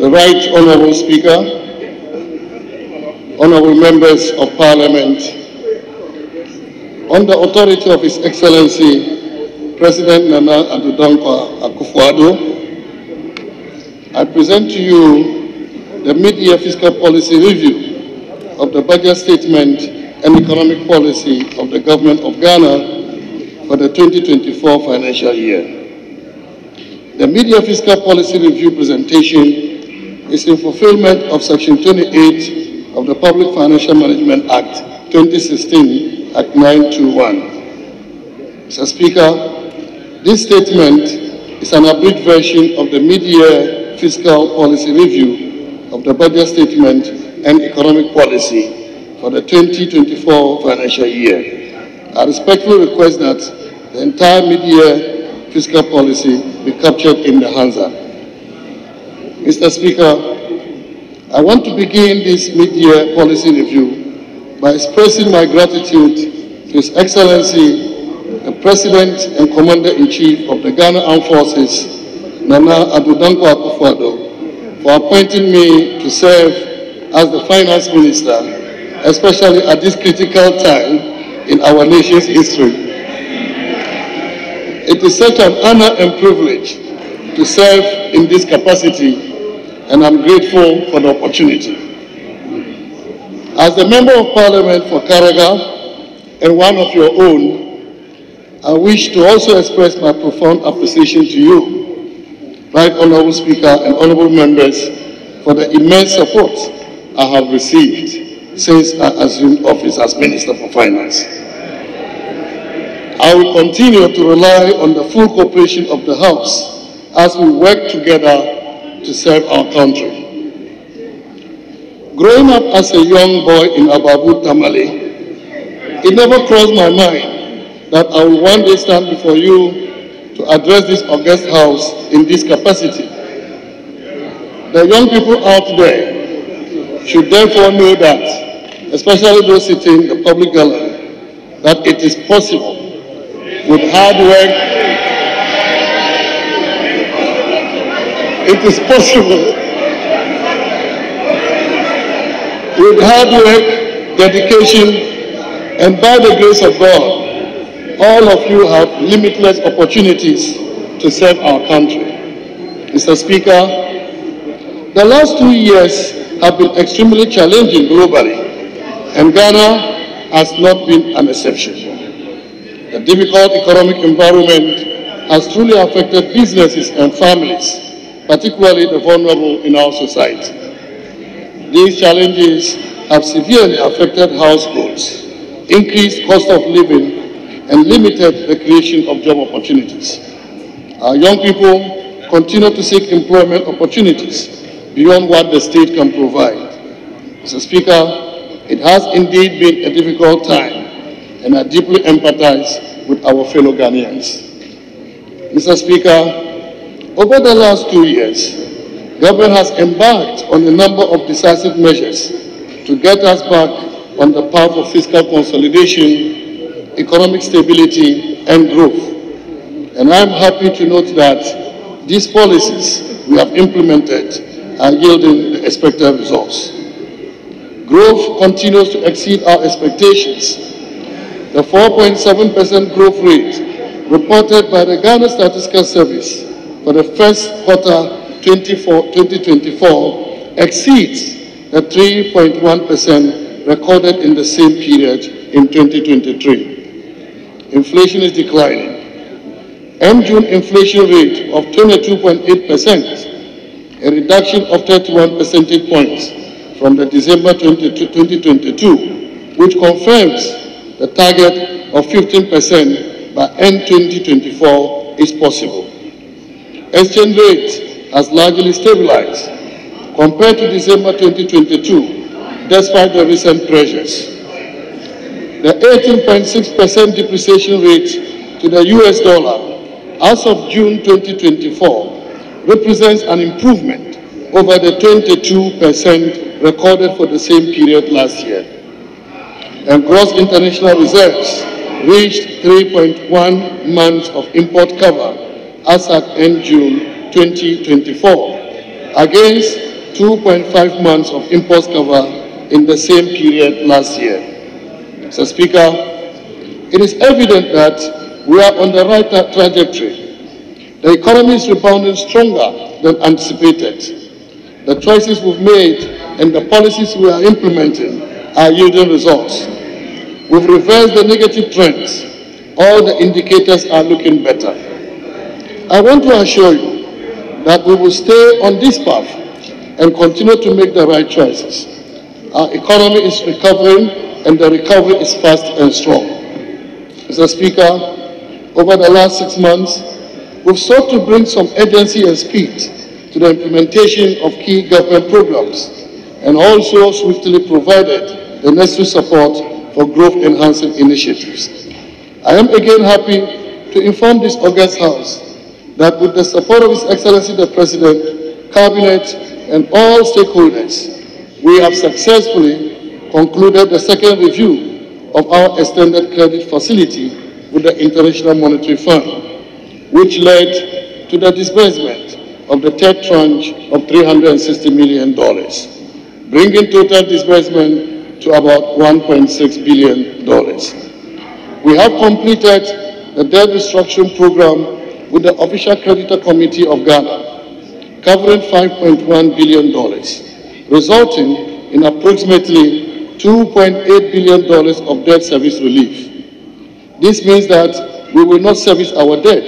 The Right Honourable Speaker, Honourable Members of Parliament, on the authority of His Excellency President Nana Addo Akufo-Addo, I present to you the mid-year fiscal policy review of the budget statement and economic policy of the Government of Ghana for the 2024 financial year. The mid-year fiscal policy review presentation is in fulfillment of Section 28 of the Public Financial Management Act 2016 Act 921. Mr. Speaker, this statement is an abridged version of the mid-year fiscal policy review of the budget statement and economic policy for the 2024 financial year. I respectfully request that the entire mid-year fiscal policy be captured in the Hansa. Mr. Speaker, I want to begin this mid-year policy review by expressing my gratitude to His Excellency, the President and Commander-in-Chief of the Ghana Armed Forces, Nana Addo Akufo-Addo, for appointing me to serve as the Finance Minister, especially at this critical time in our nation's history. It is such an honor and privilege to serve in this capacity, and I'm grateful for the opportunity. As the Member of Parliament for Karaga and one of your own, I wish to also express my profound appreciation to you, Right Honourable Speaker and Honourable Members, for the immense support I have received since I assumed office as Minister for Finance. I will continue to rely on the full cooperation of the House as we work together to serve our country. Growing up as a young boy in Ababu, Tamale, it never crossed my mind that I will one day stand before you to address this august House in this capacity. The young people out there should therefore know that, especially those sitting in the public gallery, that it is possible with hard work. It is possible with hard work, dedication, and by the grace of God, all of you have limitless opportunities to serve our country. Mr. Speaker, the last 2 years have been extremely challenging globally, and Ghana has not been an exception. The difficult economic environment has truly affected businesses and families, particularly the vulnerable in our society. These challenges have severely affected households, increased cost of living, and limited the creation of job opportunities. Our young people continue to seek employment opportunities beyond what the state can provide. Mr. Speaker, it has indeed been a difficult time, and I deeply empathize with our fellow Ghanaians. Mr. Speaker, over the last 2 years, government has embarked on a number of decisive measures to get us back on the path of fiscal consolidation, economic stability, and growth. And I'm happy to note that these policies we have implemented are yielding the expected results. Growth continues to exceed our expectations. The 4.7% growth rate reported by the Ghana Statistical Service for the first quarter 2024 exceeds the 3.1% recorded in the same period in 2023. Inflation is declining. End-June inflation rate of 22.8%, a reduction of 31 percentage points from the December 2022, which confirms the target of 15% by end 2024 is possible. Exchange rate has largely stabilized compared to December 2022, despite the recent pressures. The 18.6% depreciation rate to the US dollar as of June 2024 represents an improvement over the 22% recorded for the same period last year. And gross international reserves reached 3.1 months of import cover as at end June 2024, against 2.5 months of imports cover in the same period last year. Mr. Speaker, it is evident that we are on the right trajectory. The economy is rebounding stronger than anticipated. The choices we've made and the policies we are implementing are yielding results. We've reversed the negative trends. All the indicators are looking better. I want to assure you that we will stay on this path and continue to make the right choices. Our economy is recovering and the recovery is fast and strong. Mr. Speaker, over the last 6 months, we've sought to bring some urgency and speed to the implementation of key government programs and also swiftly provided the necessary support for growth-enhancing initiatives. I am again happy to inform this august House that with the support of His Excellency the President, Cabinet, and all stakeholders, we have successfully concluded the second review of our extended credit facility with the International Monetary Fund, which led to the disbursement of the third tranche of $360 million, bringing total disbursement to about $1.6 billion. We have completed the debt restructuring program with the Official Creditor Committee of Ghana, covering $5.1 billion, resulting in approximately $2.8 billion of debt service relief. This means that we will not service our debt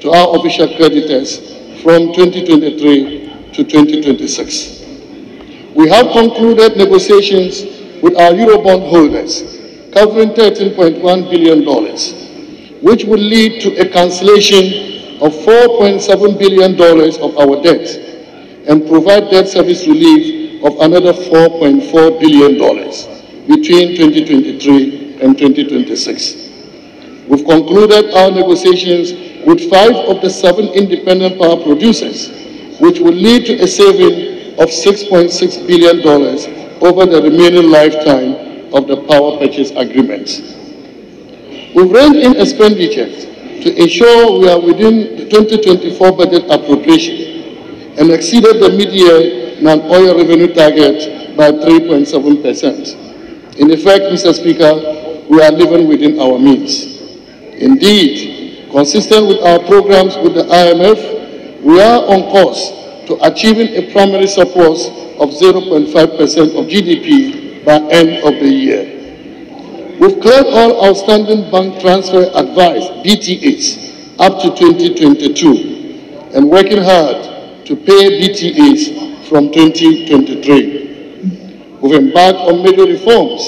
to our official creditors from 2023 to 2026. We have concluded negotiations with our Eurobond holders, covering $13.1 billion, which will lead to a cancellation of $4.7 billion of our debt and provide debt service relief of another $4.4 billion between 2023 and 2026. We've concluded our negotiations with 5 of the 7 independent power producers, which will lead to a saving of $6.6 billion over the remaining lifetime of the power purchase agreements. We've reined in expenditures to ensure we are within the 2024 budget appropriation and exceeded the mid-year non-oil revenue target by 3.7%. In effect, Mr. Speaker, we are living within our means. Indeed, consistent with our programs with the IMF, we are on course to achieving a primary surplus of 0.5% of GDP by end of the year. We've cleared all outstanding bank transfer advice, BTAs, up to 2022 and working hard to pay BTAs from 2023. We've embarked on major reforms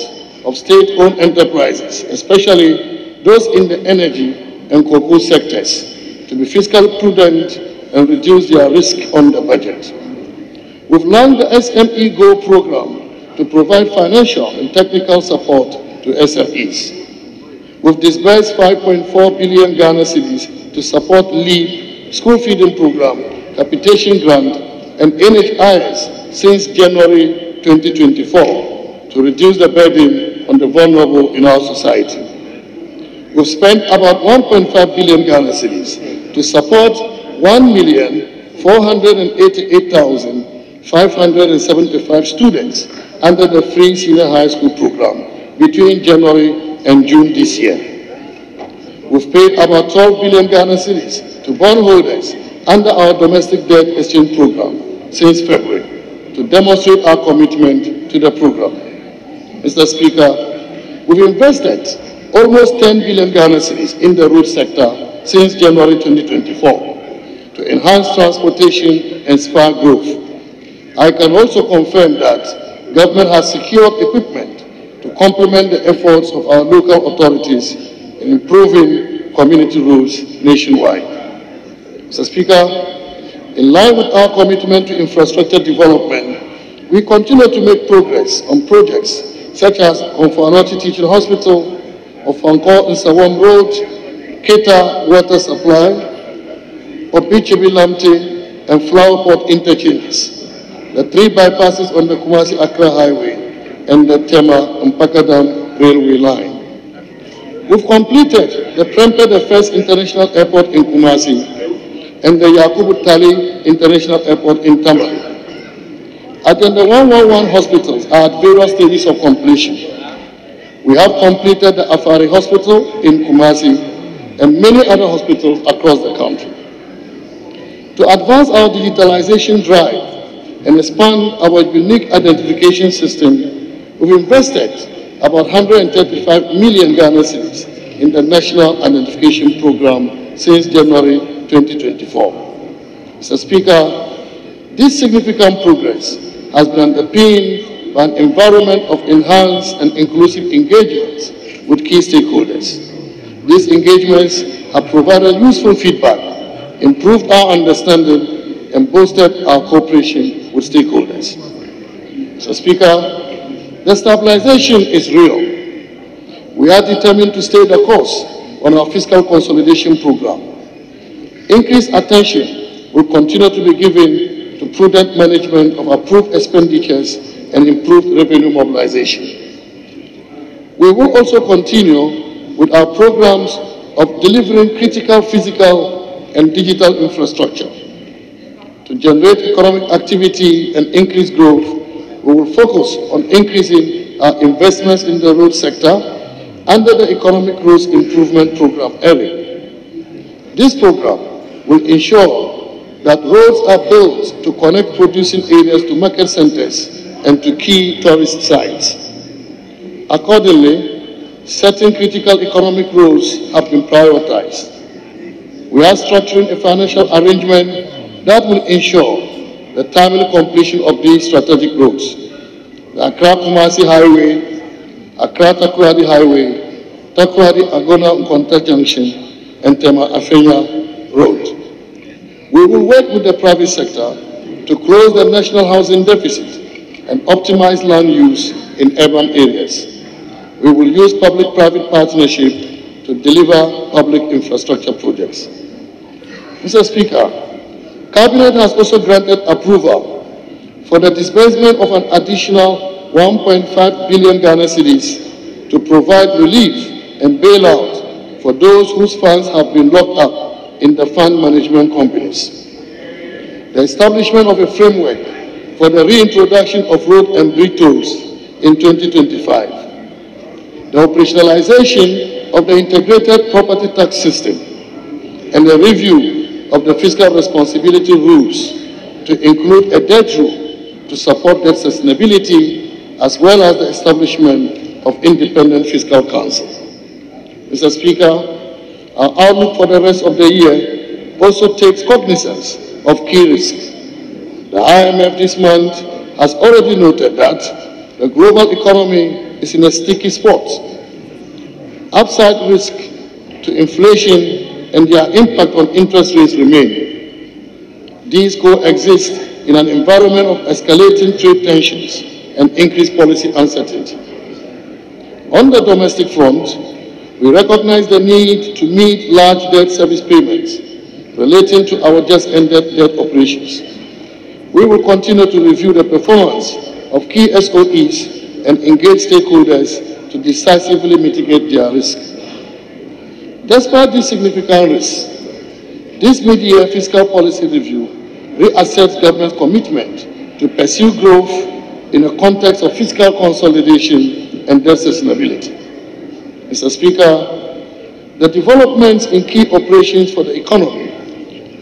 of state-owned enterprises, especially those in the energy and cocoa sectors, to be fiscally prudent and reduce their risk on the budget. We've launched the SME Go program to provide financial and technical support to SMEs. We've disbursed 5.4 billion Ghana cedis to support LEAP, school feeding program, capitation grant, and NHIS since January 2024 to reduce the burden on the vulnerable in our society. We've spent about 1.5 billion Ghana cedis to support 1,488,575 students under the free senior high school program between January and June this year. We've paid about 12 billion Ghana cedis to bondholders under our domestic debt exchange program since February to demonstrate our commitment to the program. Mr. Speaker, we've invested almost 10 billion Ghana cedis in the road sector since January 2024 to enhance transportation and spur growth. I can also confirm that government has secured equipment to complement the efforts of our local authorities in improving community roads nationwide. Mr. Speaker, in line with our commitment to infrastructure development, we continue to make progress on projects such as Konfanoti Teaching Hospital, Ofanko Nsawam Road, Keta Water Supply, Obichibi Lamte, and Flower Pot interchanges, the 3 bypasses on the Kumasi-Accra Highway, and the Tema-Mpakadam Railway Line. We've completed the Prempeh the First International Airport in Kumasi and the Yakubu Tali International Airport in Tamale. Agenda 111 hospitals are at various stages of completion. We have completed the Afari Hospital in Kumasi and many other hospitals across the country. To advance our digitalization drive and expand our unique identification system, we've invested about 135 million Ghana cedis in the National Identification Program since January 2024. Mr. Speaker, this significant progress has been underpinned by an environment of enhanced and inclusive engagements with key stakeholders. These engagements have provided useful feedback, improved our understanding, and boosted our cooperation with stakeholders. Mr. Speaker, the stabilization is real. We are determined to stay the course on our fiscal consolidation program. Increased attention will continue to be given to prudent management of approved expenditures and improved revenue mobilization. We will also continue with our programs of delivering critical physical and digital infrastructure. To generate economic activity and increase growth, we will focus on increasing our investments in the road sector under the Economic Growth Improvement Program area. This program will ensure that roads are built to connect producing areas to market centers and to key tourist sites. Accordingly, certain critical economic roads have been prioritized. We are structuring a financial arrangement that will ensure the timely completion of these strategic roads: the Accra-Kumasi Highway, Accra-Takoradi Highway, Takoradi-Agona-Nkonta Junction, and Tema-Afenya Road. We will work with the private sector to close the national housing deficit and optimize land use in urban areas. We will use public-private partnership to deliver public infrastructure projects. Mr. Speaker, Cabinet has also granted approval for the disbursement of an additional 1.5 billion Ghana cedis to provide relief and bailout for those whose funds have been locked up in the fund management companies. The establishment of a framework for the reintroduction of road and bridge tolls in 2025. The operationalization of the integrated property tax system and the review of the fiscal responsibility rules to include a debt rule to support debt sustainability, as well as the establishment of independent fiscal council. Mr. Speaker, our outlook for the rest of the year also takes cognizance of key risks. The IMF this month has already noted that the global economy is in a sticky spot. Upside risk to inflation and their impact on interest rates remain. These coexist in an environment of escalating trade tensions and increased policy uncertainty. On the domestic front, we recognize the need to meet large debt service payments relating to our just-ended debt operations. We will continue to review the performance of key SOEs and engage stakeholders to decisively mitigate their risk. Despite these significant risks, this mid-year fiscal policy review reassesses government's commitment to pursue growth in a context of fiscal consolidation and debt sustainability. Mr. Speaker, the developments in key operations for the economy,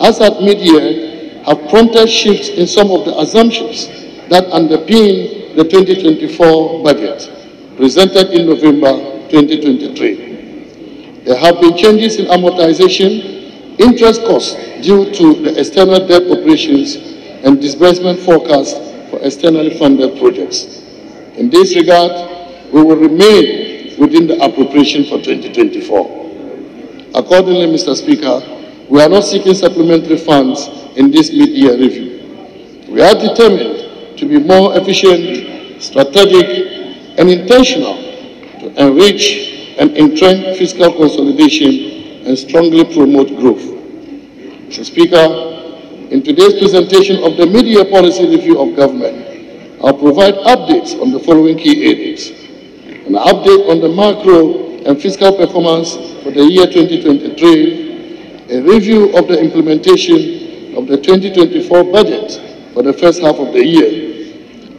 as at mid-year, have prompted shifts in some of the assumptions that underpin the 2024 budget, presented in November 2023. There have been changes in amortization, interest costs due to the external debt operations, and disbursement forecast for externally funded projects. In this regard, we will remain within the appropriation for 2024. Accordingly, Mr. Speaker, we are not seeking supplementary funds in this mid-year review. We are determined to be more efficient, strategic, and intentional to enrich and entrench fiscal consolidation and strongly promote growth. Mr. Speaker, in today's presentation of the mid-year policy review of government, I'll provide updates on the following key areas: an update on the macro and fiscal performance for the year 2023, a review of the implementation of the 2024 budget for the first half of the year,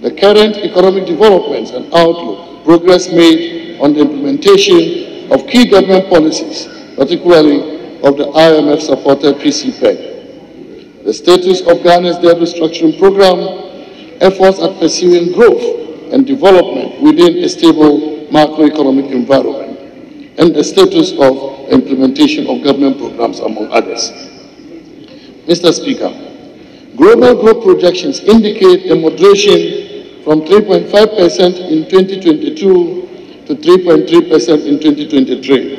the current economic developments and outlook, progress made on the implementation of key government policies, particularly of the IMF-supported PCPEG, the status of Ghana's debt restructuring program, efforts at pursuing growth and development within a stable macroeconomic environment, and the status of implementation of government programs, among others. Mr. Speaker, global growth projections indicate a moderation from 3.5% in 2022 to 3.3% in 2023.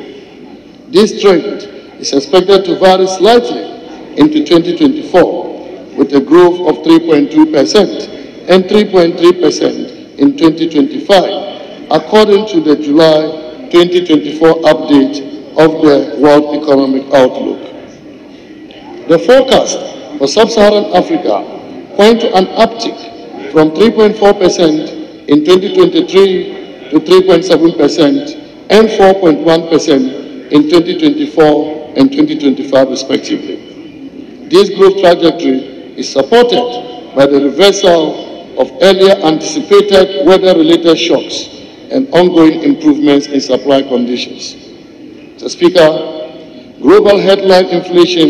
This trend is expected to vary slightly into 2024, with a growth of 3.2% and 3.3% in 2025, according to the July 2024 update of the World Economic Outlook. The forecast for sub-Saharan Africa point to an uptick from 3.4% in 2023 to 3.7% and 4.1% in 2024 and 2025 respectively. This growth trajectory is supported by the reversal of earlier anticipated weather-related shocks and ongoing improvements in supply conditions. Mr. Speaker, global headline inflation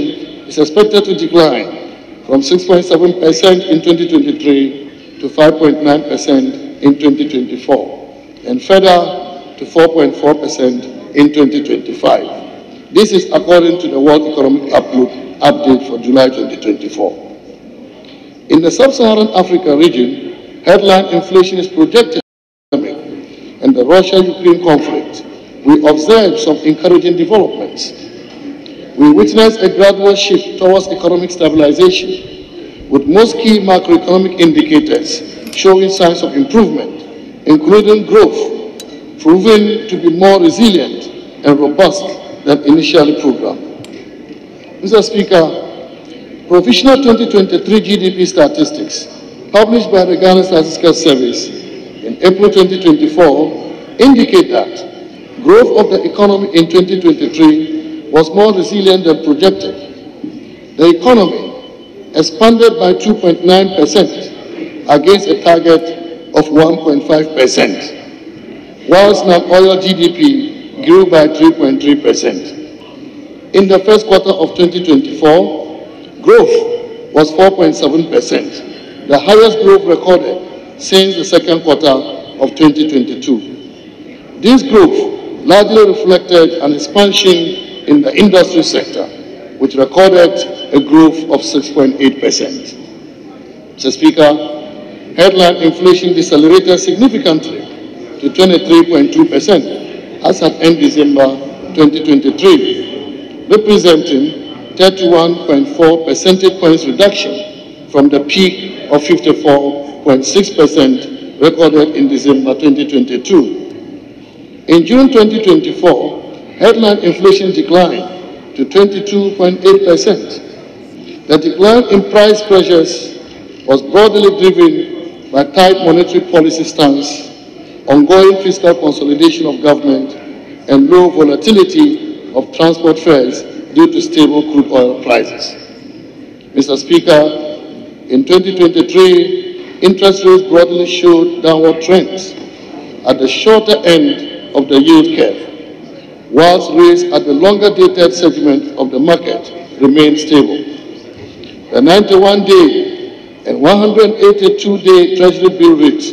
is expected to decline from 6.7% in 2023 to 5.9% in 2024, and further to 4.4% in 2025. This is according to the World Economic Outlook update for July 2024. In the sub-Saharan Africa region, headline inflation is projected to be dynamic, and the Russia-Ukraine conflict, we observe some encouraging developments. We witness a gradual shift towards economic stabilization, with most key macroeconomic indicators showing signs of improvement, including growth, proving to be more resilient and robust than initially programmed. Mr. Speaker, provisional 2023 GDP statistics published by the Ghana Statistical Service in April 2024 indicate that growth of the economy in 2023 was more resilient than projected. The economy expanded by 2.9% against a target of 1.5%, whilst non-oil GDP grew by 3.3%. In the first quarter of 2024, growth was 4.7%, the highest growth recorded since the second quarter of 2022. This growth largely reflected an expansion in the industry sector, which recorded a growth of 6.8%. Mr. Speaker, headline inflation decelerated significantly to 23.2% as at end December 2023, representing 31.4 percentage points reduction from the peak of 54.6% recorded in December 2022. In June 2024, headline inflation declined to 22.8%. The decline in price pressures was broadly driven by tight monetary policy stance, ongoing fiscal consolidation of government, and low volatility of transport fares due to stable crude oil prices. Mr. Speaker, in 2023, interest rates broadly showed downward trends at the shorter end of the yield curve, whilst rates at the longer-dated segment of the market remained stable. The 91-day and 182-day Treasury bill rates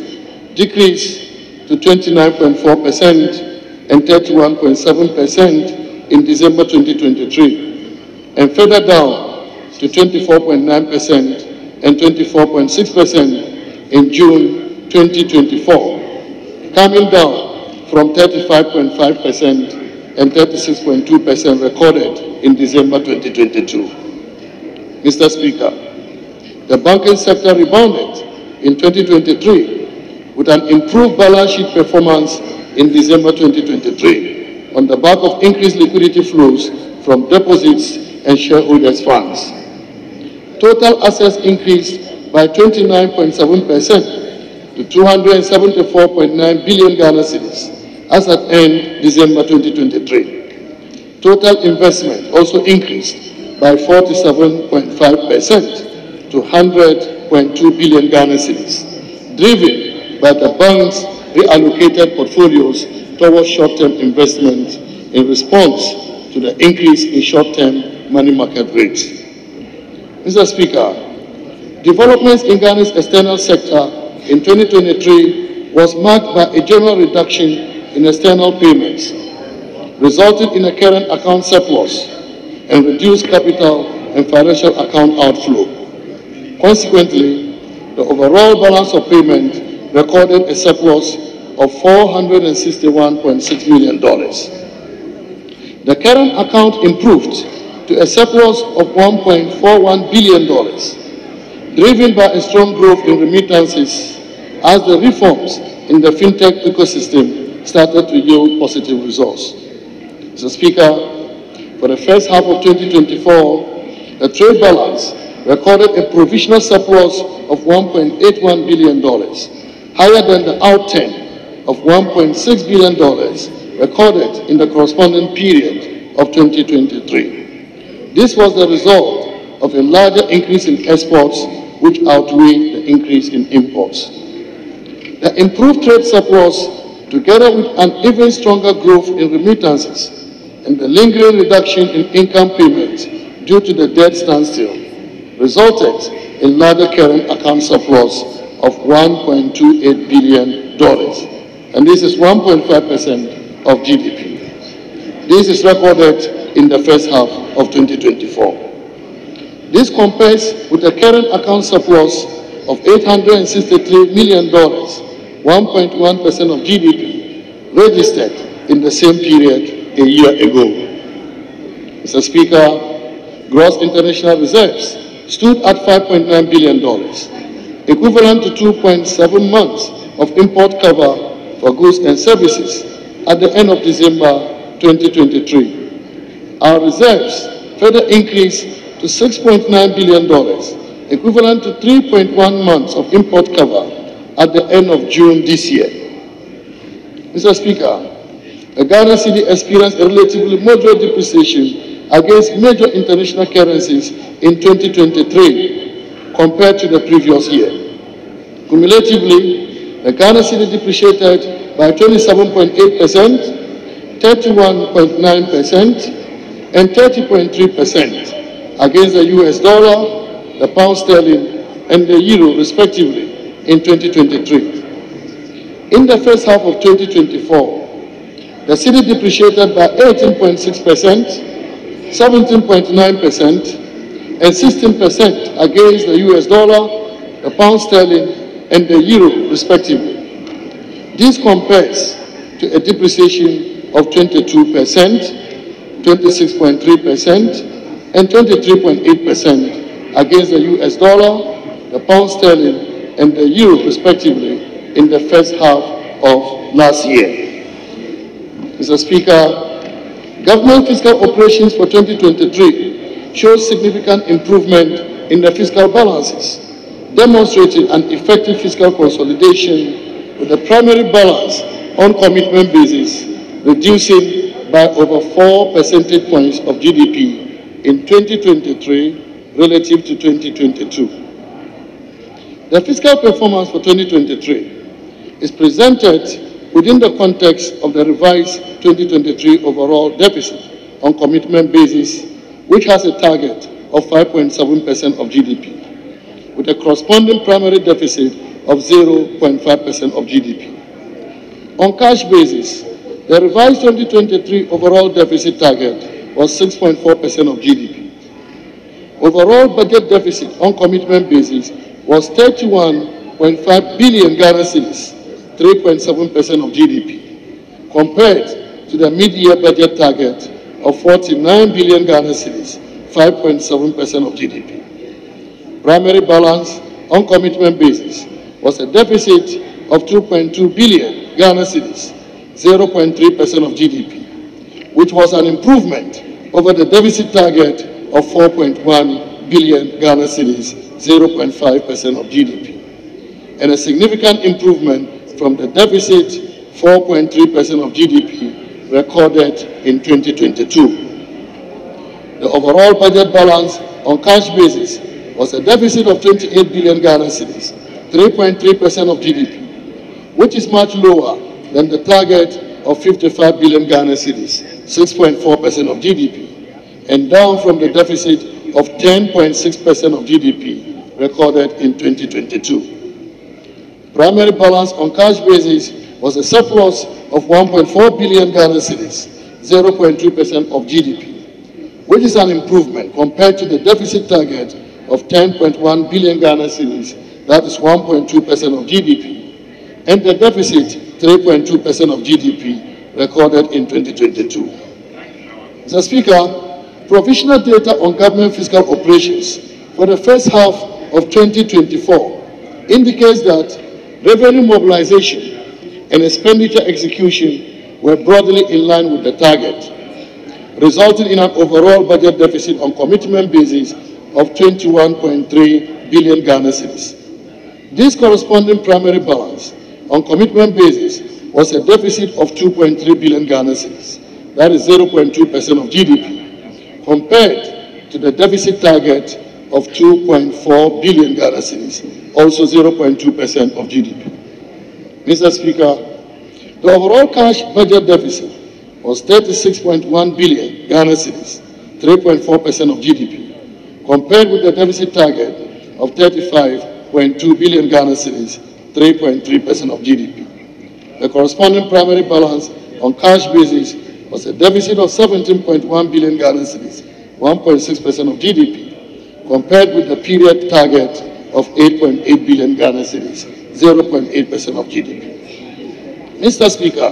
decreased to 29.4% and 31.7% in December 2023, and further down to 24.9% and 24.6% in June 2024, coming down from 35.5% and 36.2% recorded in December 2022. Mr. Speaker, the banking sector rebounded in 2023 with an improved balance sheet performance in December 2023 on the back of increased liquidity flows from deposits and shareholders' funds. Total assets increased by 29.7% to 274.9 billion Ghana cedis as at end December 2023. Total investment also increased by 47.5% to 100.2 billion Ghana cedis, driven by the bank's reallocated portfolios towards short-term investment in response to the increase in short-term money market rates. Mr. Speaker, developments in Ghana's external sector in 2023 was marked by a general reduction in external payments, resulting in a current account surplus and reduced capital and financial account outflow. Consequently, the overall balance of payment recorded a surplus of $461.6 million. The current account improved to a surplus of $1.41 billion, driven by a strong growth in remittances as the reforms in the fintech ecosystem started to yield positive results. Mr. Speaker, for the first half of 2024, the trade balance recorded a provisional surplus of $1.81 billion, higher than the outturn of $1.6 billion recorded in the corresponding period of 2023. This was the result of a larger increase in exports, which outweighed the increase in imports. The improved trade surplus, together with an even stronger growth in remittances and the lingering reduction in income payments due to the debt standstill, resulted in larger current account surplus of $1.28 billion, and this is 1.5% of GDP. This is recorded in the first half of 2024. This compares with a current account surplus of $863 million, 1.1% of GDP, registered in the same period a year ago. Mr. Speaker, gross international reserves stood at $5.9 billion, equivalent to 2.7 months of import cover for goods and services at the end of December 2023. Our reserves further increased to $6.9 billion, equivalent to 3.1 months of import cover at the end of June this year. Mr. Speaker, the Ghana cedi experienced a relatively moderate depreciation against major international currencies in 2023 compared to the previous year. Cumulatively, the Ghana cedi depreciated by 27.8%, 31.9%, and 30.3% against the US dollar, the pound sterling, and the euro, respectively, in 2023. In the first half of 2024, the cedi depreciated by 18.6%, 17.9%, and 16% against the US dollar, the pound sterling, and the euro, respectively. This compares to a depreciation of 22%, 26.3%, and 23.8% against the US dollar, the pound sterling, and the euro, respectively, in the first half of last year. Mr. Speaker, government fiscal operations for 2023 shows significant improvement in the fiscal balances, demonstrating an effective fiscal consolidation with the primary balance on commitment basis reducing by over 4 percentage points of GDP in 2023 relative to 2022. The fiscal performance for 2023 is presented within the context of the revised 2023 overall deficit on commitment basis, which has a target of 5.7% of GDP, with a corresponding primary deficit of 0.5% of GDP. On cash basis, the revised 2023 overall deficit target was 6.4% of GDP. Overall budget deficit on commitment basis was 31.5 billion Ghana cedis, 3.7% of GDP, compared to the mid-year budget target of 49 billion Ghana cedis, 5.7% of GDP. Primary balance on commitment basis was a deficit of 2.2 billion Ghana cedis, 0.3% of GDP, which was an improvement over the deficit target of 4.1 billion Ghana cedis, 0.5% of GDP, and a significant improvement from the deficit 4.3% of GDP recorded in 2022. The overall budget balance on cash basis was a deficit of 28 billion Ghana cedis, 3.3% of GDP, which is much lower than the target of 55 billion Ghana cedis, 6.4% of GDP, and down from the deficit of 10.6% of GDP recorded in 2022. Primary balance on cash basis was a surplus of 1.4 billion Ghana cedis, 0.2% of GDP, which is an improvement compared to the deficit target of 10.1 billion Ghana cedis, that is 1.2% of GDP, and the deficit 3.2% of GDP recorded in 2022. Mr. Speaker, provisional data on government fiscal operations for the first half of 2024 indicates that revenue mobilization and expenditure execution were broadly in line with the target, resulting in an overall budget deficit on commitment basis of 21.3 billion Ghana cedis. This corresponding primary balance on commitment basis was a deficit of 2.3 billion Ghana cedis, that is 0.2% of GDP, compared to the deficit target of 2.4 billion Ghana cedis, also 0.2% of GDP. Mr. Speaker, the overall cash budget deficit was 36.1 billion Ghana cedis, 3.4% of GDP, compared with the deficit target of 35.2 billion Ghana cedis, 3.3% of GDP. The corresponding primary balance on cash basis was a deficit of 17.1 billion Ghana cedis, 1.6% of GDP, compared with the period target of 8.8 billion Ghana cedis, 0.8% of GDP. Mr. Speaker,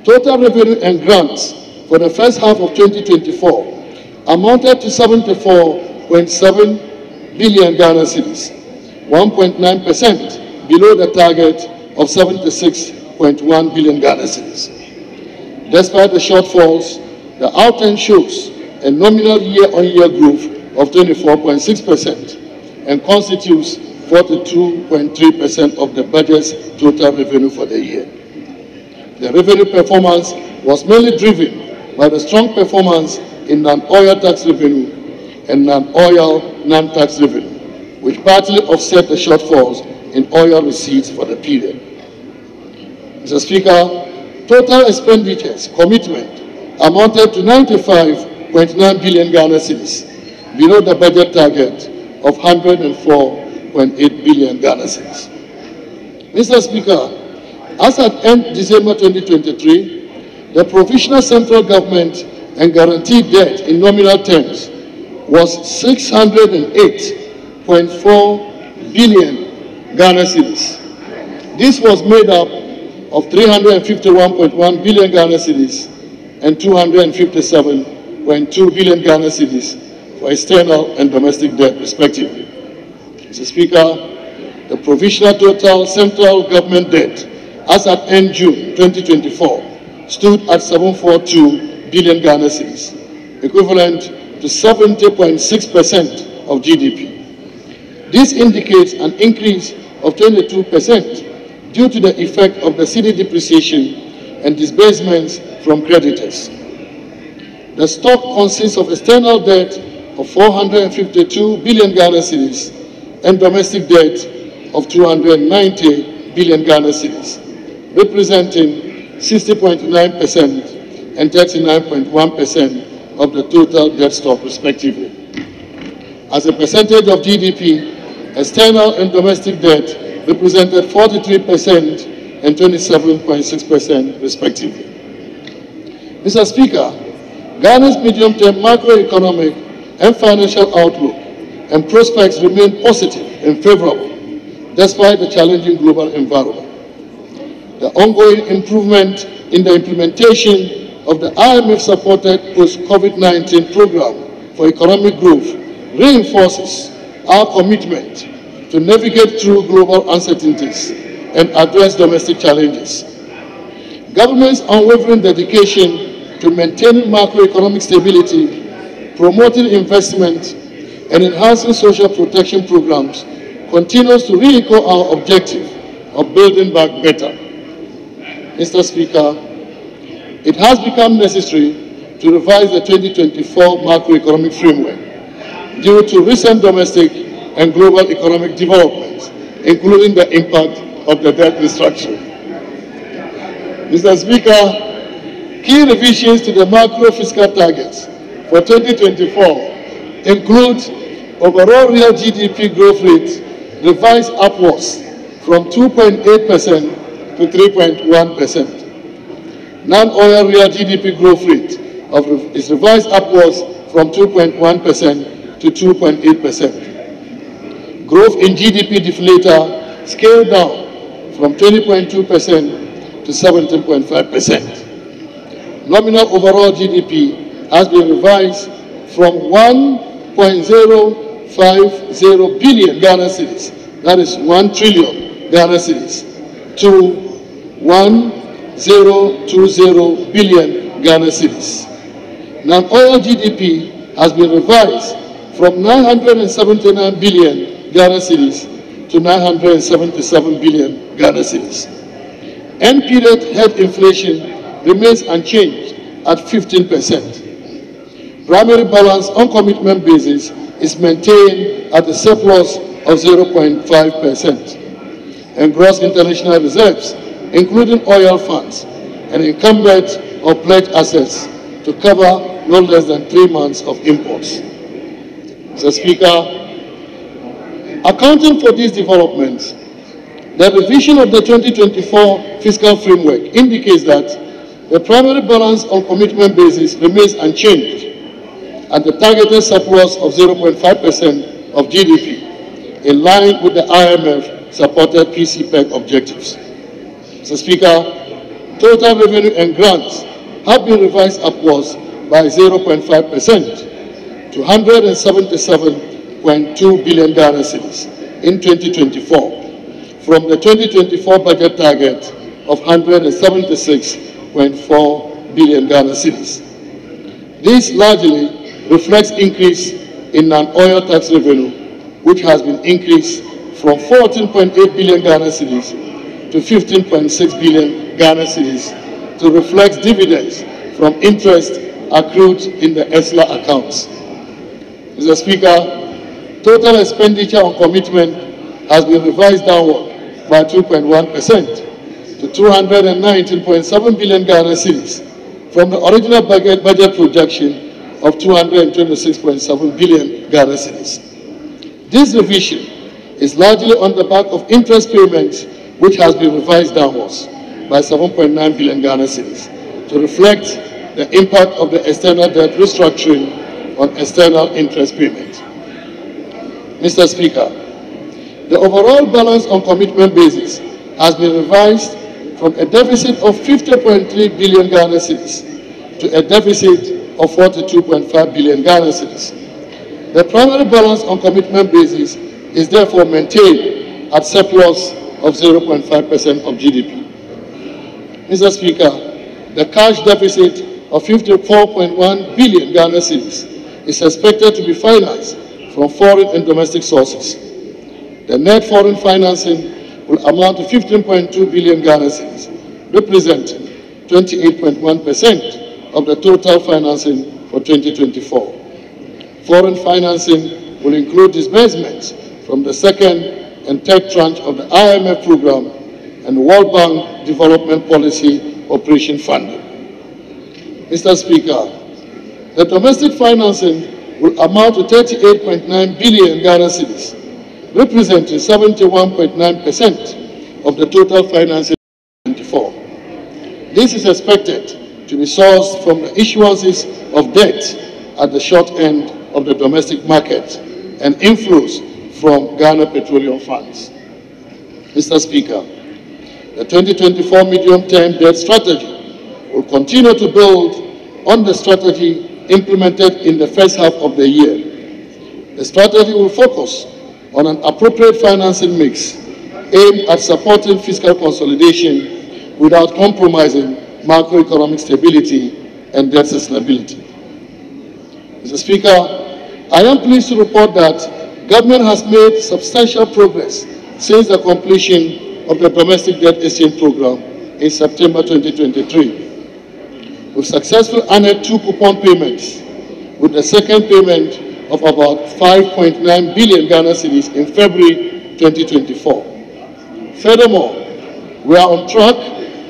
total revenue and grants for the first half of 2024 amounted to 74.7 billion Ghana cedis, 1.9% below the target of 76.1 billion Ghana cedis. Despite the shortfalls, the outturn shows a nominal year-on-year growth of 24.6% and constitutes 42.3% of the budget's total revenue for the year. The revenue performance was mainly driven by the strong performance in non-oil tax revenue and non-oil non-tax revenue, which partly offset the shortfalls in oil receipts for the period. Mr. Speaker, total expenditures commitment amounted to 95.9 billion Ghana cedis, below the budget target of 104.8 billion Ghana cedis. Mr. Speaker, as at end December 2023, the provisional central government and guaranteed debt in nominal terms was 608.4 billion Ghana cedis. This was made up of 351.1 billion Ghana cedis and 257.2 billion Ghana cedis for external and domestic debt, respectively. Mr. Speaker, the provisional total central government debt as at end June 2024 stood at 742 billion Ghana cedis, equivalent to 70.6% of GDP. This indicates an increase of 22% due to the effect of the cedi depreciation and disbursements from creditors. The stock consists of external debt of 452 billion Ghana cedis and domestic debt of 290 billion Ghana cedis, representing 60.9% and 39.1% of the total debt stock, respectively. As a percentage of GDP, external and domestic debt represented 43% and 27.6%, respectively. Mr. Speaker, Ghana's medium-term macroeconomic and financial outlook and prospects remain positive and favorable, despite the challenging global environment. The ongoing improvement in the implementation of the IMF-supported post-COVID-19 program for economic growth reinforces our commitment to navigate through global uncertainties and address domestic challenges. Government's unwavering dedication to maintaining macroeconomic stability, promoting investment, and enhancing social protection programs continues to re-echo our objective of building back better. Mr. Speaker, it has become necessary to revise the 2024 macroeconomic framework due to recent domestic and global economic developments including the impact of the debt restructuring. Mr. Speaker, key revisions to the macro fiscal targets for 2024 include overall real GDP growth rate revised upwards from 2.8% to 3.1%. Non-oil real GDP growth rate is revised upwards from 2.1% to 2.8%. Growth in GDP deflator scaled down from 20.2% to 17.5%. Nominal overall GDP has been revised from 1.050 billion Ghana cedis, that is 1 trillion Ghana cedis, to 1.020 billion Ghana cedis. Non-oil GDP has been revised from 979 billion Ghana cedis to 977 billion Ghana cedis. End-period head inflation remains unchanged at 15%. Primary balance on commitment basis is maintained at a surplus of 0.5%. And gross international reserves, including oil funds and encumbered or pledged assets, to cover no less than 3 months of imports. Mr. Speaker, accounting for these developments, the revision of the 2024 fiscal framework indicates that the primary balance on commitment basis remains unchanged at the targeted surplus of 0.5% of GDP, in line with the IMF-supported PCPEC objectives. Mr. Speaker, total revenue and grants have been revised upwards by 0.5% to 177.2 billion Ghana cedis in 2024, from the 2024 budget target of 176.4 billion Ghana cedis. This largely reflects increase in non-oil tax revenue, which has been increased from 14.8 billion Ghana cedis to 15.6 billion Ghana cedis to reflect dividends from interest accrued in the ESLA accounts. Mr. Speaker, total expenditure on commitment has been revised downward by 2.1% to 219.7 billion Ghana cedis from the original budget projection of 226.7 billion Ghana cedis. This revision is largely on the back of interest payments, which has been revised downwards by 7.9 billion Ghana cedis to reflect the impact of the external debt restructuring on external interest payments. Mr. Speaker, the overall balance on commitment basis has been revised from a deficit of 50.3 billion Ghana cedis to a deficit of 42.5 billion Ghana cedis. The primary balance on commitment basis is therefore maintained at surplus of 0.5% of GDP. Mr. Speaker, the cash deficit of 54.1 billion Ghana cedis is expected to be financed from foreign and domestic sources. The net foreign financing will amount to 15.2 billion Ghana cedis, representing 28.1% of the total financing for 2024. Foreign financing will include disbursements from the second and third tranche of the IMF program and the World Bank Development Policy Operation Funding. Mr. Speaker, the domestic financing will amount to 38.9 billion Ghana cedis, representing 71.9% of the total financing in 2024. This is expected to be sourced from the issuances of debt at the short end of the domestic market and inflows from Ghana Petroleum Funds. Mr. Speaker, the 2024 medium-term debt strategy will continue to build on the strategy implemented in the first half of the year. The strategy will focus on an appropriate financing mix aimed at supporting fiscal consolidation without compromising macroeconomic stability and debt sustainability. Mr. Speaker, I am pleased to report that government has made substantial progress since the completion of the domestic debt exchange program in September 2023. We've successfully honored 2 coupon payments, with the second payment of about 5.9 billion Ghana cedis in February 2024. Furthermore, we are on track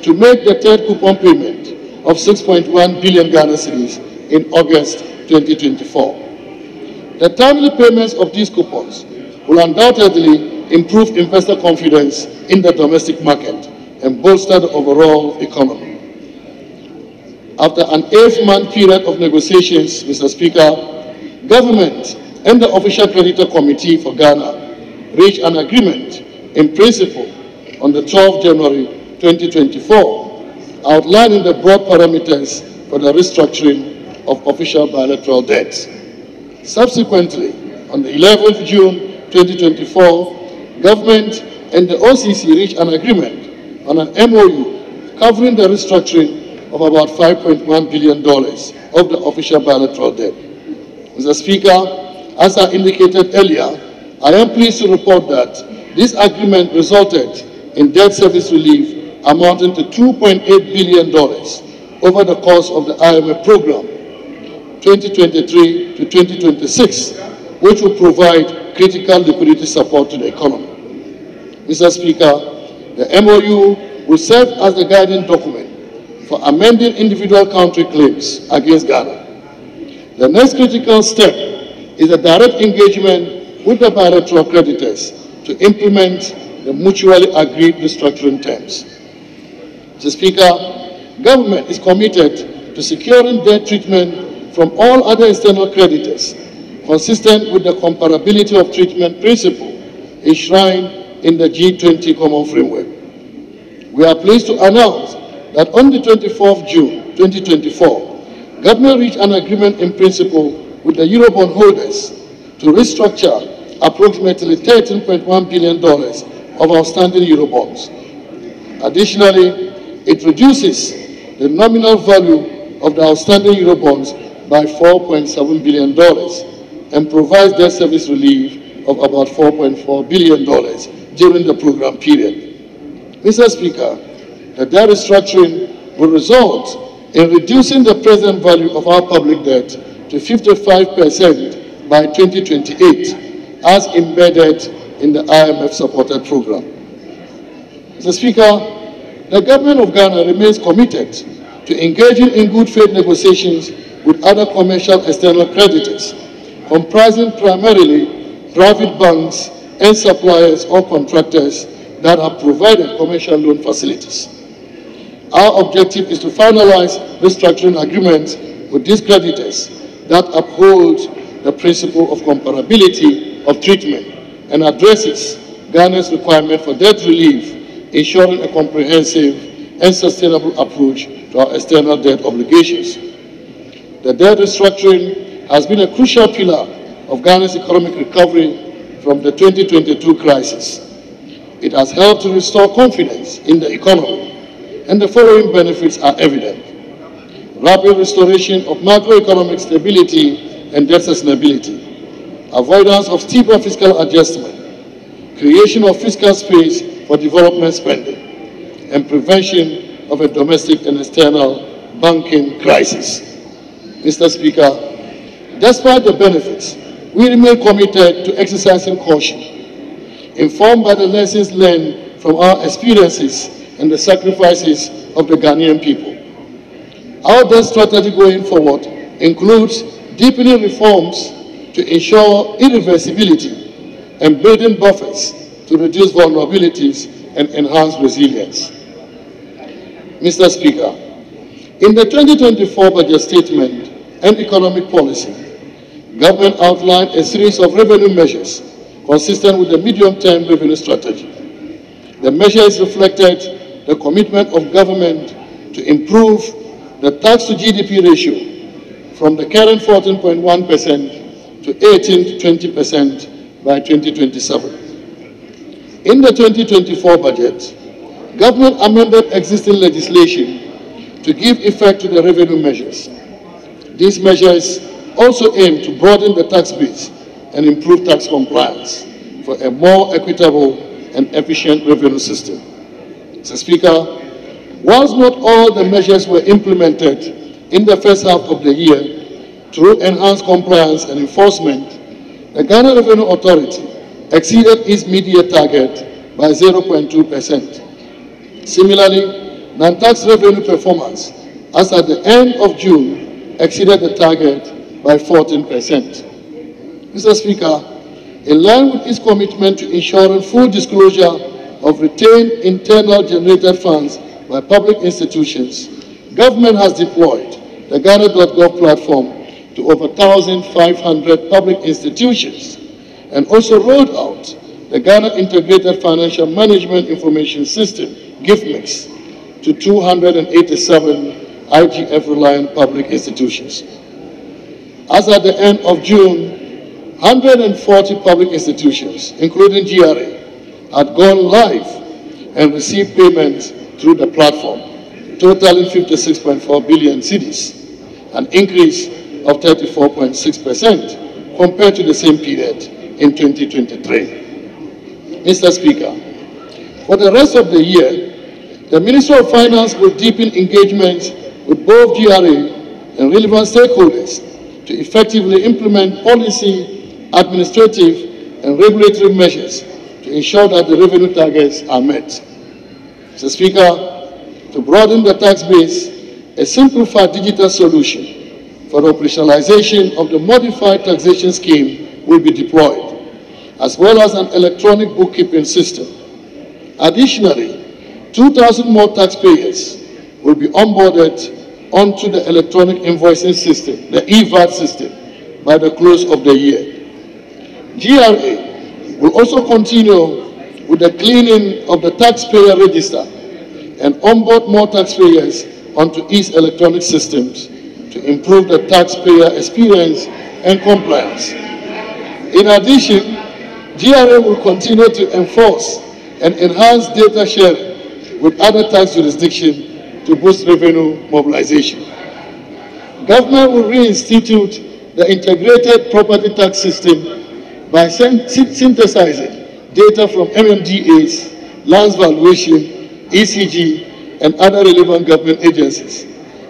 to make the third coupon payment of 6.1 billion Ghana cedis in August 2024. The timely payments of these coupons will undoubtedly improve investor confidence in the domestic market and bolster the overall economy. After an 8-month period of negotiations, Mr. Speaker, Government and the Official Creditor Committee for Ghana reached an agreement in principle on the 12th January 2024, outlining the broad parameters for the restructuring of official bilateral debts. Subsequently, on the 11th June 2024, Government and the OCC reached an agreement on an MOU covering the restructuring of about $5.1 billion of the official bilateral debt. Mr. Speaker, as I indicated earlier, I am pleased to report that this agreement resulted in debt service relief amounting to $2.8 billion over the course of the IMF program 2023 to 2026, which will provide critical liquidity support to the economy. Mr. Speaker, the MOU will serve as the guiding document for amending individual country claims against Ghana. The next critical step is a direct engagement with the bilateral creditors to implement the mutually agreed restructuring terms. Mr. Speaker, Government is committed to securing debt treatment from all other external creditors, consistent with the comparability of treatment principle enshrined in the G20 Common Framework. We are pleased to announce that on the 24th June 2024, Government reached an agreement in principle with the Eurobond holders to restructure approximately $13.1 billion of outstanding Eurobonds. Additionally, it reduces the nominal value of the outstanding Eurobonds by $4.7 billion and provides debt service relief of about $4.4 billion during the program period. Mr. Speaker, the debt restructuring will result in reducing the present value of our public debt to 55% by 2028, as embedded in the IMF-supported program. Mr. Speaker, the Government of Ghana remains committed to engaging in good faith negotiations with other commercial external creditors, comprising primarily private banks and suppliers or contractors that have provided commercial loan facilities. Our objective is to finalize restructuring agreements with these creditors that uphold the principle of comparability of treatment and addresses Ghana's requirement for debt relief, ensuring a comprehensive and sustainable approach to our external debt obligations. The debt restructuring has been a crucial pillar of Ghana's economic recovery from the 2022 crisis. It has helped to restore confidence in the economy, and the following benefits are evident: rapid restoration of macroeconomic stability and debt sustainability, avoidance of steeper fiscal adjustment, creation of fiscal space for development spending, and prevention of a domestic and external banking crisis. Mr. Speaker, despite the benefits, we remain committed to exercising caution, informed by the lessons learned from our experiences and the sacrifices of the Ghanaian people. Our debt strategy going forward includes deepening reforms to ensure irreversibility and building buffers to reduce vulnerabilities and enhance resilience. Mr. Speaker, in the 2024 budget statement and economic policy, Government outlined a series of revenue measures consistent with the medium-term revenue strategy. The measures reflected the commitment of Government to improve the tax-to-GDP ratio from the current 14.1% to 18 to 20% by 2027. In the 2024 budget, Government amended existing legislation to give effect to the revenue measures. These measures also aim to broaden the tax base and improve tax compliance for a more equitable and efficient revenue system. Mr. Speaker, whilst not all the measures were implemented in the first half of the year through enhanced compliance and enforcement, the Ghana Revenue Authority exceeded its mid-year target by 0.2%. Similarly, non-tax revenue performance, as at the end of June, exceeded the target by 14%. Mr. Speaker, in line with its commitment to ensuring full disclosure of retained internal generated funds by public institutions, government has deployed the Ghana.gov platform to over 1,500 public institutions and also rolled out the Ghana Integrated Financial Management Information System, GIFMIX, to 287 IGF-reliant public institutions. As at the end of June, 140 public institutions, including GRA, had gone live and received payments through the platform, totaling 56.4 billion cedis, an increase of 34.6% compared to the same period in 2023. Mr. Speaker, for the rest of the year, the Ministry of Finance will deepen engagement with both GRA and relevant stakeholders to effectively implement policy, administrative, and regulatory measures to ensure that the revenue targets are met. Mr. Speaker, to broaden the tax base, a simplified digital solution for the operationalization of the modified taxation scheme will be deployed, as well as an electronic bookkeeping system. Additionally, 2,000 more taxpayers will be onboarded onto the electronic invoicing system, the EVAT system, by the close of the year. GRA will also continue with the cleaning of the taxpayer register and onboard more taxpayers onto its electronic systems to improve the taxpayer experience and compliance. In addition, GRA will continue to enforce and enhance data sharing with other tax jurisdictions to boost revenue mobilization. Government will reinstitute the integrated property tax system by synthesizing data from MMDAs, lands valuation, ECG, and other relevant government agencies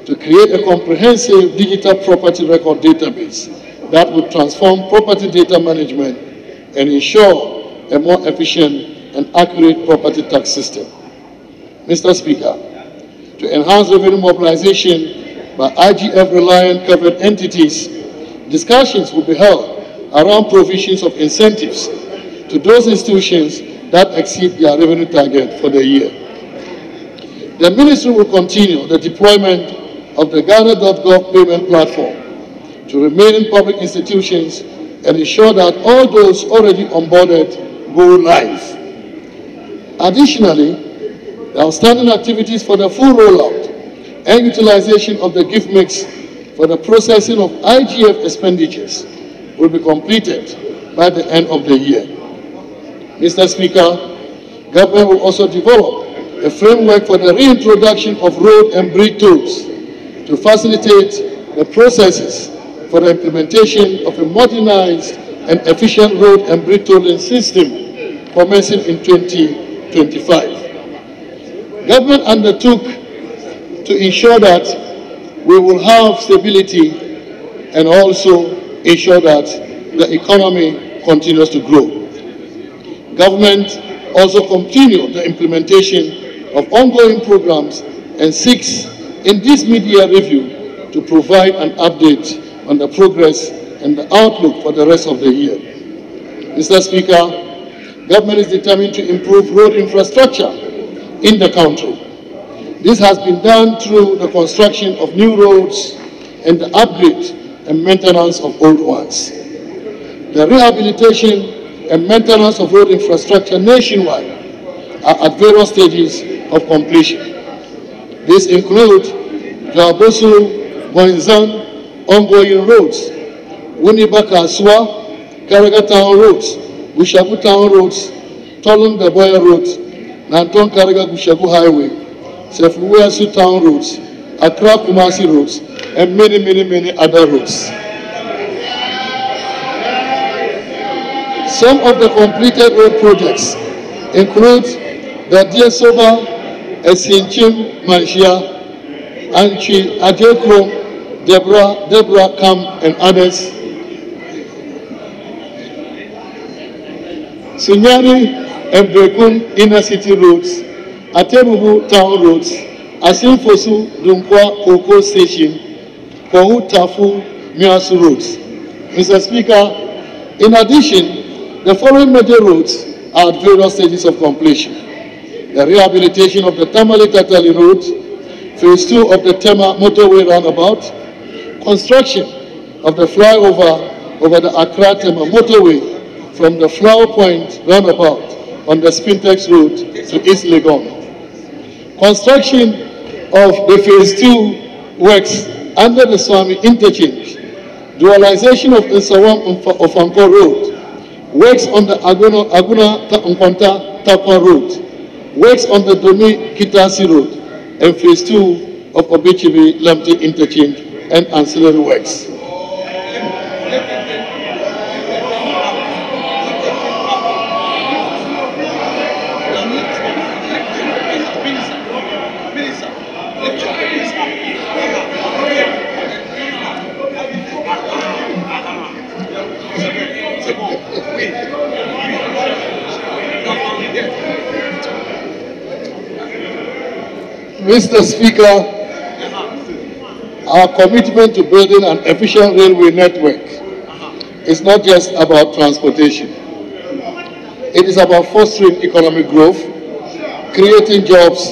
to create a comprehensive digital property record database that will transform property data management and ensure a more efficient and accurate property tax system. Mr. Speaker, to enhance revenue mobilization by IGF-reliant covered entities, discussions will be held around provisions of incentives to those institutions that exceed their revenue target for the year. The Ministry will continue the deployment of the Ghana.gov payment platform to remaining public institutions and ensure that all those already onboarded go live. Additionally, the outstanding activities for the full rollout and utilization of the GIFMIX for the processing of IGF expenditures will be completed by the end of the year. Mr. Speaker, government will also develop a framework for the reintroduction of road and bridge tolls to facilitate the processes for the implementation of a modernized and efficient road and bridge tolling system commencing in 2025. Government undertook to ensure that we will have stability and also ensure that the economy continues to grow. Government also continued the implementation of ongoing programs and seeks in this mid-year review to provide an update on the progress and the outlook for the rest of the year. Mr. Speaker, government is determined to improve road infrastructure in the country. This has been done through the construction of new roads and the upgrade and maintenance of old ones. The rehabilitation and maintenance of road infrastructure nationwide are at various stages of completion. These include Jabosu, Boinzan, ongoing roads, Winibaka Aswa, Karaga Town roads, Bushabu Town roads, Tolun Daboya road, Nanton Karaga Bushabu Highway, Sefuwesu Town roads, Accra Kumasi roads, and many other roads. Some of the completed road projects include the Diaspora Link, Manshia, Anchi, Adekro, Deborah Camp, and others. Sunyani, Mbrekum inner city roads, Atebubu town roads, Asinfosu Dunkwa Koko station, Kohu Tafu Miasu roads. Mr. Speaker, in addition, the following major roads are at various stages of completion. The rehabilitation of the Tamale-Tatali Road, Phase 2 of the Tema Motorway Roundabout, construction of the flyover over the Accra-Tema Motorway from the Flower Point Roundabout on the Spintex Road to East Legon. Construction of the Phase 2 works under the Swami Interchange, dualization of the Sawam of Anko Road, works on the Aguna Nkwanta Takwa Road, works on the Domi Kitasi Road, and Phase 2 of Obichibi Lamte Interchange and ancillary works. Mr. Speaker, our commitment to building an efficient railway network is not just about transportation. It is about fostering economic growth, creating jobs,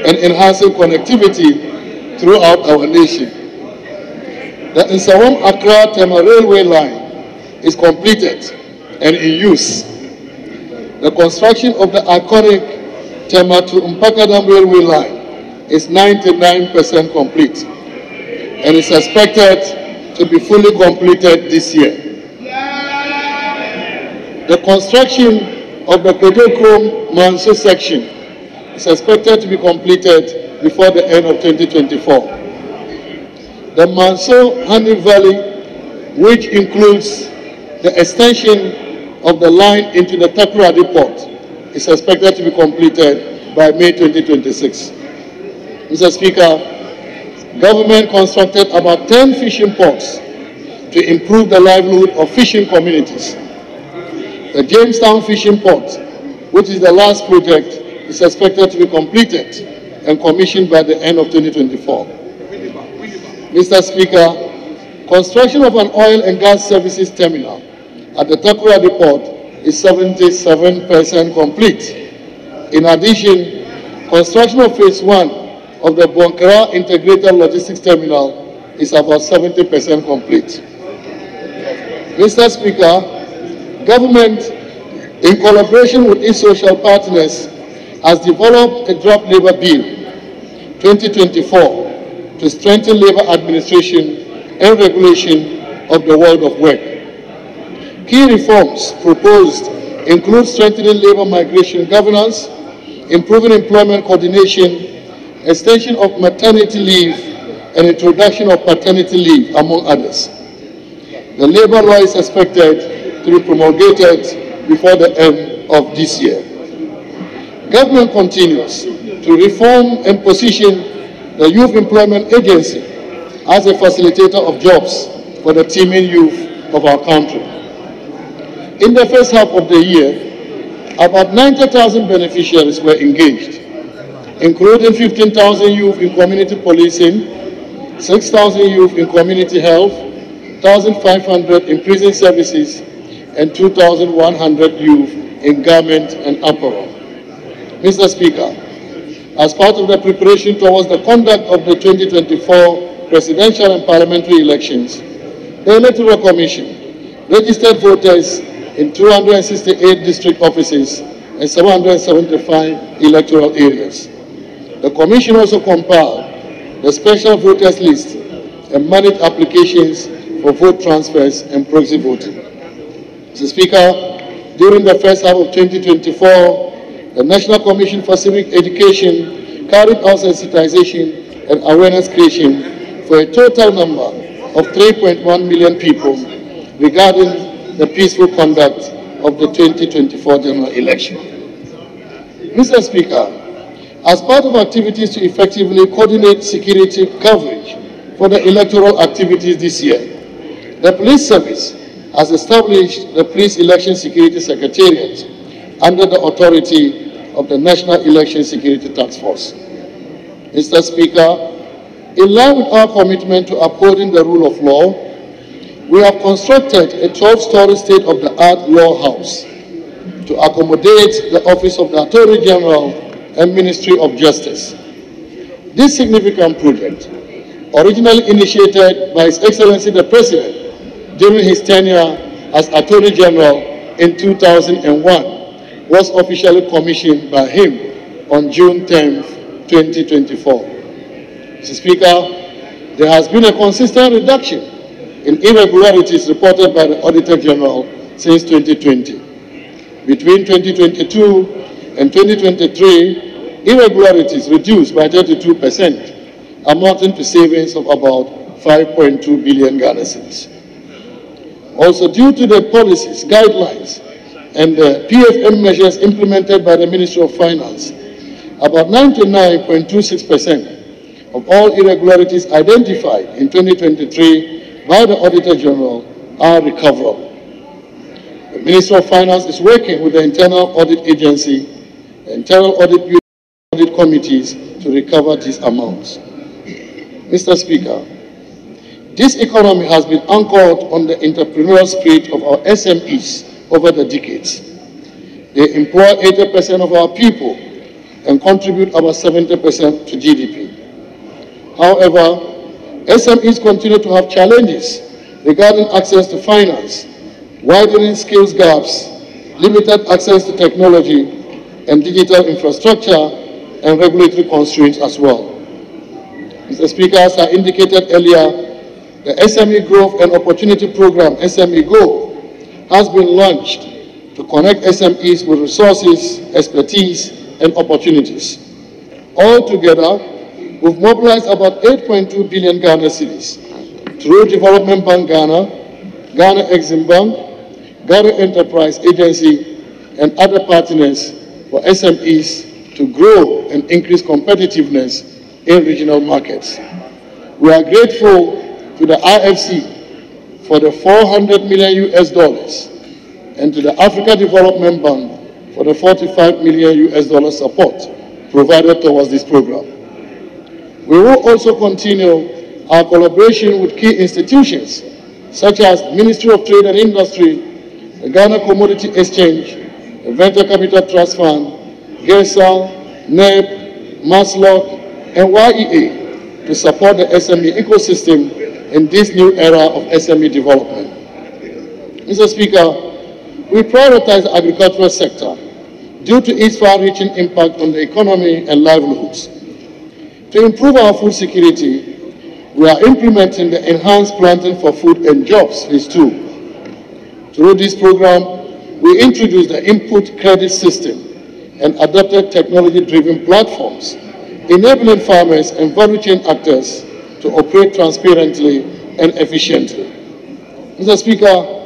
and enhancing connectivity throughout our nation. The Nsawam-Accra Tema railway line is completed and in use. The construction of the iconic Tema to Mpakadam railway line is 99% complete and is expected to be fully completed this year. The construction of the Kodokrom-Manso section is expected to be completed before the end of 2024. The Manso-Hani Valley, which includes the extension of the line into the Takoradi port, is expected to be completed by May 2026. Mr. Speaker, government constructed about 10 fishing ports to improve the livelihood of fishing communities. The Jamestown Fishing Port, which is the last project, is expected to be completed and commissioned by the end of 2024. Mr. Speaker, construction of an oil and gas services terminal at the Takoradi port is 77% complete. In addition, construction of Phase 1 of the Bonkara Integrated Logistics Terminal is about 70% complete. Mr. Speaker, government, in collaboration with its social partners, has developed a draft labor bill 2024 to strengthen labor administration and regulation of the world of work. Key reforms proposed include strengthening labor migration governance, improving employment coordination, extension of maternity leave, and introduction of paternity leave, among others. The labor law is expected to be promulgated before the end of this year. Government continues to reform and position the Youth Employment Agency as a facilitator of jobs for the teeming youth of our country. In the first half of the year, about 90,000 beneficiaries were engaged, including 15,000 youth in community policing, 6,000 youth in community health, 1,500 in prison services, and 2,100 youth in garment and apparel. Mr. Speaker, as part of the preparation towards the conduct of the 2024 presidential and parliamentary elections, the Electoral Commission registered voters in 268 district offices and 775 electoral areas. The Commission also compiled the special voters list and managed applications for vote transfers and proxy voting. Mr. Speaker, during the first half of 2024, the National Commission for Civic Education carried out sensitization and awareness creation for a total number of 3.1 million people regarding the peaceful conduct of the 2024 general election. Mr. Speaker, as part of activities to effectively coordinate security coverage for the electoral activities this year, the Police Service has established the Police Election Security Secretariat under the authority of the National Election Security Task Force. Mr. Speaker, in line with our commitment to upholding the rule of law, we have constructed a 12-story state-of-the-art law house to accommodate the Office of the Attorney General and Ministry of Justice. This significant project, originally initiated by His Excellency the President during his tenure as Attorney General in 2001, was officially commissioned by him on June 10, 2024. Mr. Speaker, there has been a consistent reduction in irregularities reported by the Auditor General since 2020. Between 2022 and 2023, irregularities reduced by 32%, amounting to savings of about 5.2 billion Ghana cedis. Also, due to the policies, guidelines, and the PFM measures implemented by the Ministry of Finance, about 99.26% of all irregularities identified in 2023 by the Auditor General are recoverable. The Ministry of Finance is working with the Internal Audit Agency, the Internal Audit Bureau, and audit committees to recover these amounts. Mr. Speaker, this economy has been anchored on the entrepreneurial spirit of our SMEs over the decades. They employ 80% of our people and contribute about 70% to GDP. However, SMEs continue to have challenges regarding access to finance, widening skills gaps, limited access to technology and digital infrastructure, and regulatory constraints as well. Mr. Speaker, as I indicated earlier, the SME Growth and Opportunity Program, SME Go, has been launched to connect SMEs with resources, expertise, and opportunities. Altogether, we've mobilized about 8.2 billion Ghana cedis through Development Bank Ghana, Ghana Exim Bank, Ghana Enterprise Agency, and other partners for SMEs to grow and increase competitiveness in regional markets. We are grateful to the IFC for the $400 million and to the Africa Development Bank for the $45 million support provided towards this program. We will also continue our collaboration with key institutions such as the Ministry of Trade and Industry, the Ghana Commodity Exchange, the Venture Capital Trust Fund, GESA, NEP, MASLOC, and YEA to support the SME ecosystem in this new era of SME development. Mr. Speaker, we prioritize the agricultural sector due to its far-reaching impact on the economy and livelihoods. To improve our food security, we are implementing the Enhanced Planting for Food and Jobs Phase 2. Through this program, we introduced the input credit system and adopted technology-driven platforms, enabling farmers and value chain actors to operate transparently and efficiently. Mr. Speaker,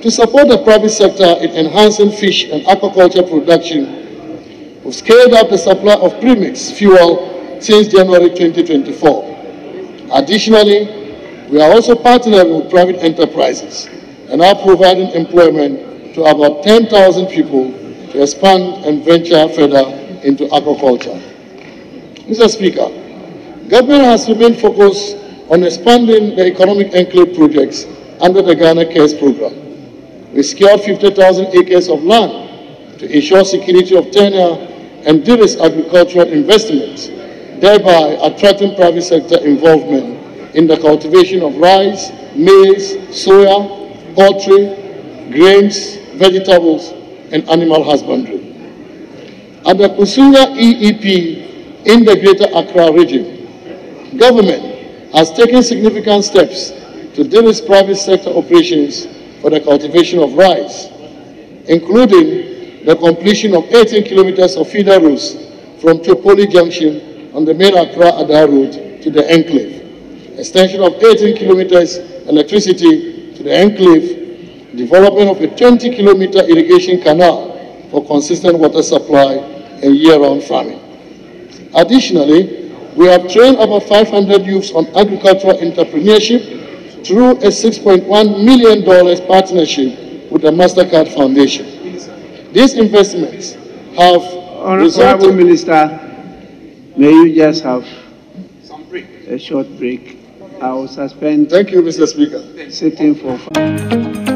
to support the private sector in enhancing fish and aquaculture production, we've scaled up the supply of premixed fuel since January 2024. Additionally, we are also partnering with private enterprises and are providing employment to about 10,000 people to expand and venture further into aquaculture. Mr. Speaker, government has remained focused on expanding the economic enclave projects under the Ghana Cares program. We secured 50,000 acres of land to ensure security of tenure and de-risk agricultural investments, thereby attracting private sector involvement in the cultivation of rice, maize, soya, poultry, grains, vegetables, and animal husbandry. At the Kusuya EEP in the Greater Accra region, government has taken significant steps to de-risk private sector operations for the cultivation of rice, including the completion of 18 kilometers of feeder routes from Tripoli Junction on the main Accra-Ada route to the enclave, extension of 18 kilometers electricity to the enclave, development of a 20-kilometer irrigation canal for consistent water supply and year-round farming. Additionally, we have trained about 500 youths on agricultural entrepreneurship through a $6.1 million partnership with the MasterCard Foundation. These investments have Honorable Minister, may you just have a short break. I will suspend. Thank you, Mr. Speaker. Sitting for 5 minutes.